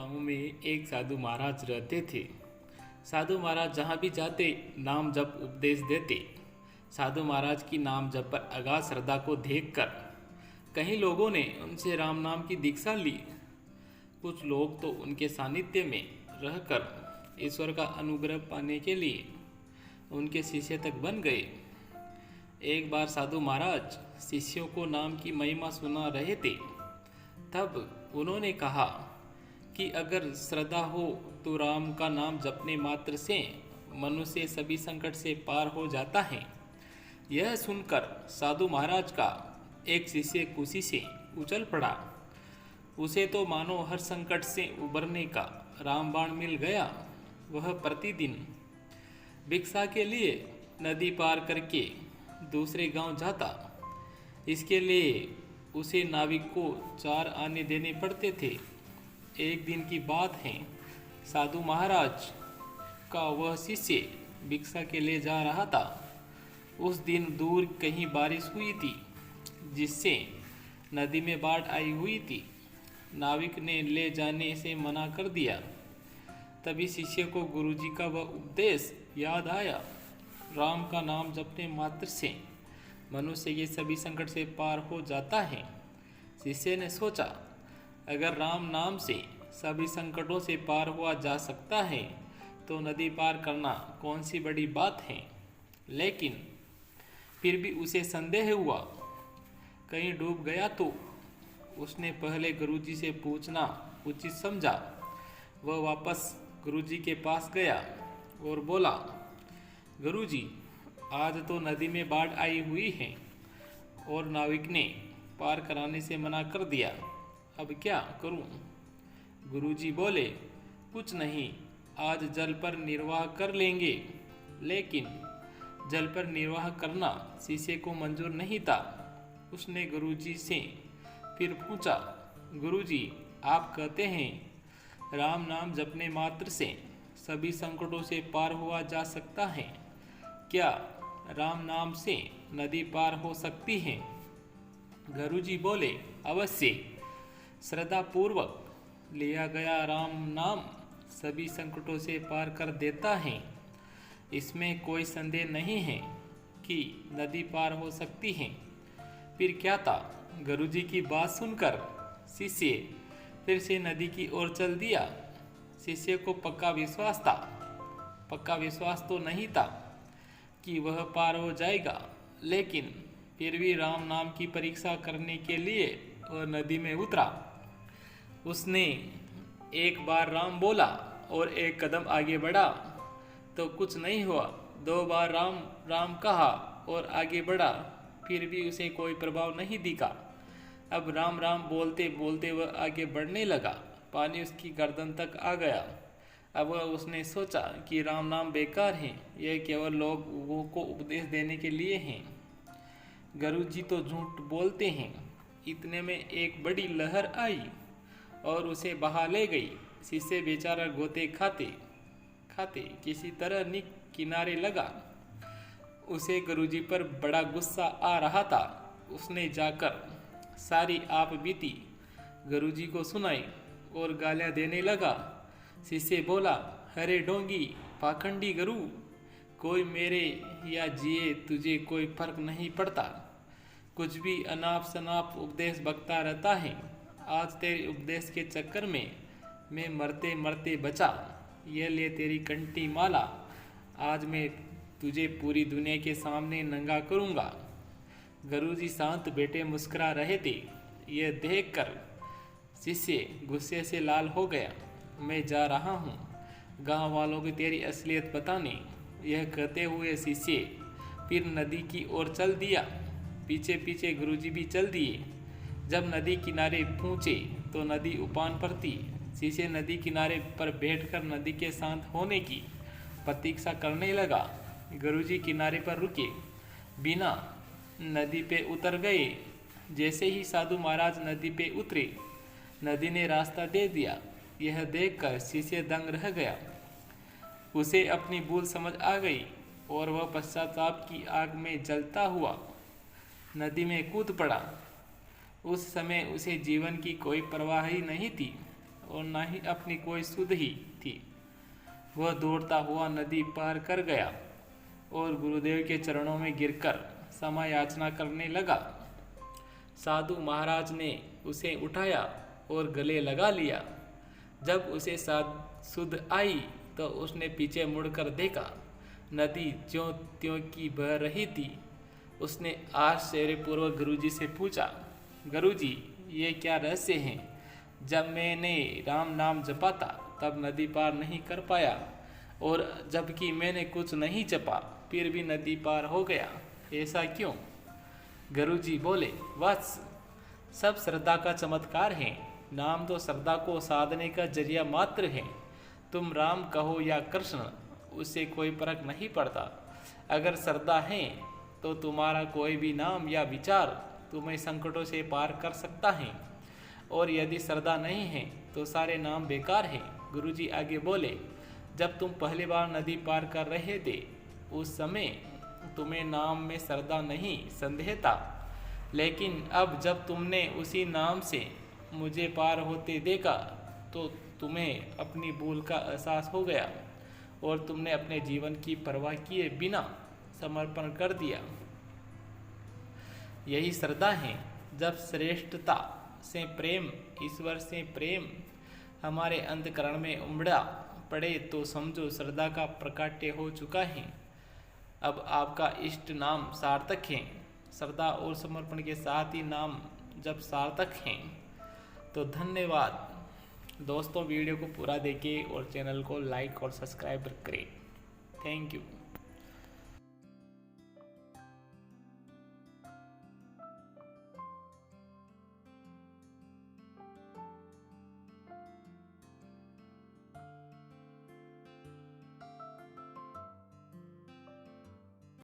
गांव में एक साधु महाराज रहते थे। साधु महाराज जहाँ भी जाते नाम जप उपदेश देते। साधु महाराज की नाम जप पर अगाध श्रद्धा को देखकर कई लोगों ने उनसे राम नाम की दीक्षा ली। कुछ लोग तो उनके सानिध्य में रहकर ईश्वर का अनुग्रह पाने के लिए उनके शिष्य तक बन गए। एक बार साधु महाराज शिष्यों को नाम की महिमा सुना रहे थे। तब उन्होंने कहा कि अगर श्रद्धा हो तो राम का नाम जपने मात्र से मनुष्य सभी संकट से पार हो जाता है। यह सुनकर साधु महाराज का एक शिष्य खुशी से उछल पड़ा। उसे तो मानो हर संकट से उबरने का रामबाण मिल गया। वह प्रतिदिन भिक्षा के लिए नदी पार करके दूसरे गांव जाता। इसके लिए उसे नाविक को 4 आने देने पड़ते थे। एक दिन की बात है, साधु महाराज का वह शिष्य भिक्षा के लिए जा रहा था। उस दिन दूर कहीं बारिश हुई थी, जिससे नदी में बाढ़ आई हुई थी। नाविक ने ले जाने से मना कर दिया। तभी शिष्य को गुरुजी का वह उपदेश याद आया। राम का नाम जपने मात्र से मनुष्य ये सभी संकट से पार हो जाता है। शिष्य ने सोचा, अगर राम नाम से सभी संकटों से पार हुआ जा सकता है तो नदी पार करना कौन सी बड़ी बात है। लेकिन फिर भी उसे संदेह हुआ, कहीं डूब गया तो। उसने पहले गुरुजी से पूछना उचित समझा। वह वापस गुरुजी के पास गया और बोला, गुरुजी, आज तो नदी में बाढ़ आई हुई है और नाविक ने पार कराने से मना कर दिया। अब क्या करूं? गुरुजी बोले, कुछ नहीं, आज जल पर निर्वाह कर लेंगे। लेकिन जल पर निर्वाह करना शिष्य को मंजूर नहीं था। उसने गुरुजी से फिर पूछा, गुरुजी, आप कहते हैं राम नाम जपने मात्र से सभी संकटों से पार हुआ जा सकता है। क्या राम नाम से नदी पार हो सकती है? गुरुजी बोले, अवश्य। श्रद्धा पूर्वक लिया गया राम नाम सभी संकटों से पार कर देता है। इसमें कोई संदेह नहीं है कि नदी पार हो सकती है। फिर क्या था? गुरुजी की बात सुनकर शिष्य फिर से नदी की ओर चल दिया। शिष्य को पक्का विश्वास तो नहीं था कि वह पार हो जाएगा, लेकिन फिर भी राम नाम की परीक्षा करने के लिए वह नदी में उतरा। उसने एक बार राम बोला और एक कदम आगे बढ़ा तो कुछ नहीं हुआ। 2 बार राम राम कहा और आगे बढ़ा, फिर भी उसे कोई प्रभाव नहीं दिखा। अब राम राम बोलते बोलते वह आगे बढ़ने लगा। पानी उसकी गर्दन तक आ गया। अब उसने सोचा कि राम नाम बेकार है, यह केवल लोगों को उपदेश देने के लिए हैं। गुरुजी तो झूठ बोलते हैं। इतने में एक बड़ी लहर आई और उसे बहा ले गई। शिष्य बेचारा गोते खाते खाते किसी तरह किनारे लगा। उसे गुरुजी पर बड़ा गुस्सा आ रहा था। उसने जाकर सारी आप बीती गुरुजी को सुनाई और गालियां देने लगा। शिष्य बोला, अरे डोंगी, पाखंडी गुरु, कोई मेरे या जिए तुझे कोई फर्क नहीं पड़ता। कुछ भी अनाप शनाप उपदेश बकता रहता है। आज तेरे उपदेश के चक्कर में मैं मरते मरते बचा। यह ले तेरी कंठी माला। आज मैं तुझे पूरी दुनिया के सामने नंगा करूँगा। गुरुजी शांत बैठे मुस्कुरा रहे थे। यह देखकर शिष्य गुस्से से लाल हो गया। मैं जा रहा हूँ गांव वालों को तेरी असलियत बताने। यह कहते हुए शिष्य फिर नदी की ओर चल दिया। पीछे पीछे गुरुजी भी चल दिए। जब नदी किनारे पहुँचे तो नदी उफान पर थी। शिष्य नदी किनारे पर बैठकर नदी के शांत होने की प्रतीक्षा करने लगा। गुरुजी किनारे पर रुके बिना नदी पे उतर गए। जैसे ही साधु महाराज नदी पे उतरे, नदी ने रास्ता दे दिया। यह देखकर शिष्य दंग रह गया। उसे अपनी भूल समझ आ गई और वह पश्चाताप की आग में जलता हुआ नदी में कूद पड़ा। उस समय उसे जीवन की कोई परवाह ही नहीं थी और न ही अपनी कोई सुध ही थी। वह दौड़ता हुआ नदी पार कर गया और गुरुदेव के चरणों में गिरकर क्षमा याचना करने लगा। साधु महाराज ने उसे उठाया और गले लगा लिया। जब उसे सुध आई तो उसने पीछे मुड़कर देखा, नदी ज्यों त्यों की बह रही थी। उसने आश्चर्यपूर्वक गुरुजी से पूछा, गुरुजी ये क्या रहस्य है? जब मैंने राम नाम जपा था तब नदी पार नहीं कर पाया, और जबकि मैंने कुछ नहीं जपा फिर भी नदी पार हो गया, ऐसा क्यों? गुरुजी बोले, वत्स, सब श्रद्धा का चमत्कार है। नाम तो श्रद्धा को साधने का जरिया मात्र है। तुम राम कहो या कृष्ण, उससे कोई फर्क नहीं पड़ता। अगर श्रद्धा है तो तुम्हारा कोई भी नाम या विचार तुम्हें संकटों से पार कर सकता है, और यदि श्रद्धा नहीं है तो सारे नाम बेकार हैं। गुरुजी आगे बोले, जब तुम पहली बार नदी पार कर रहे थे उस समय तुम्हें नाम में श्रद्धा नहीं संदेह था, लेकिन अब जब तुमने उसी नाम से मुझे पार होते देखा तो तुम्हें अपनी भूल का एहसास हो गया और तुमने अपने जीवन की परवाह किए बिना समर्पण कर दिया। यही श्रद्धा है। जब श्रेष्ठता से प्रेम, ईश्वर से प्रेम हमारे अंतःकरण में उमड़ा पड़े तो समझो श्रद्धा का प्रकाट्य हो चुका है। अब आपका इष्ट नाम सार्थक है। श्रद्धा और समर्पण के साथ ही नाम जब सार्थक हैं तो धन्यवाद। दोस्तों, वीडियो को पूरा देखें और चैनल को लाइक और सब्सक्राइब करें। Thank you.